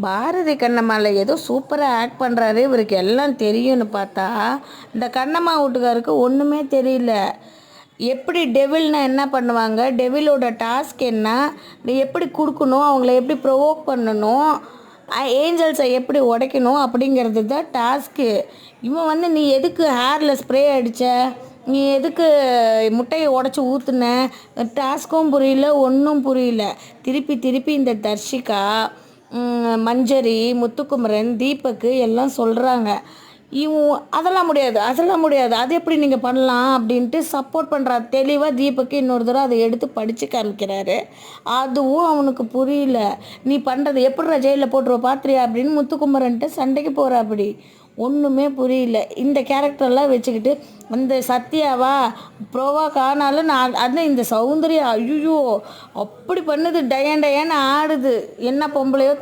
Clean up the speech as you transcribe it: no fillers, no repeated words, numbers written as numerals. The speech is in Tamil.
பாரதி கண்ணம்மாவில் ஏதோ சூப்பராக ஆக்ட் பண்ணுறாரு, இவருக்கு எல்லாம் தெரியும்னு பார்த்தா இந்த கண்ணம்மா வீட்டுக்காருக்கு ஒன்றுமே தெரியல. எப்படி டெவில்னா என்ன பண்ணுவாங்க, டெவிலோட டாஸ்க் என்ன, நீ எப்படி கொடுக்கணும், அவங்கள எப்படி ப்ரொவோக் பண்ணணும், ஏஞ்சல்ஸை எப்படி உடைக்கணும் அப்படிங்கிறது தான் டாஸ்க்கு. இவன் வந்து நீ எதுக்கு ஹேரில் ஸ்ப்ரே அடித்த, நீ எதுக்கு முட்டையை உடச்சி ஊற்றுன, டாஸ்க்கும் புரியல, ஒன்றும் புரியல. திருப்பி திருப்பி இந்த தர்ஷிகா, மஞ்சரி, முத்துக்குமரன், தீபக்கு எல்லாம் சொல்கிறாங்க, அதெல்லாம் முடியாது, அதெல்லாம் முடியாது, அது எப்படி நீங்கள் பண்ணலாம் அப்படின்ட்டு சப்போர்ட் பண்ணுறா. தெளிவாக தீபக்கு இன்னொரு தடவை அதை எடுத்து படித்து காமிக்கிறாரு. அதுவும் அவனுக்கு புரியல. நீ பண்ணுறது எப்படிடா ஜெயிலில் போட்டுருவ பாத்திரியா அப்படின்னு முத்துக்குமரன்ட்டு சண்டைக்கு போகிற. அப்படி ஒன்றுமே புரியல. இந்த கேரக்டரெல்லாம் வச்சுக்கிட்டு அந்த சத்யாவா ப்ரோவா காணாலும் நான் அது இந்த சௌந்தர்யா ஐயோ அப்படி பண்ணுது, டயன் டயன்னு ஆடுது. என்ன பொம்பளையோ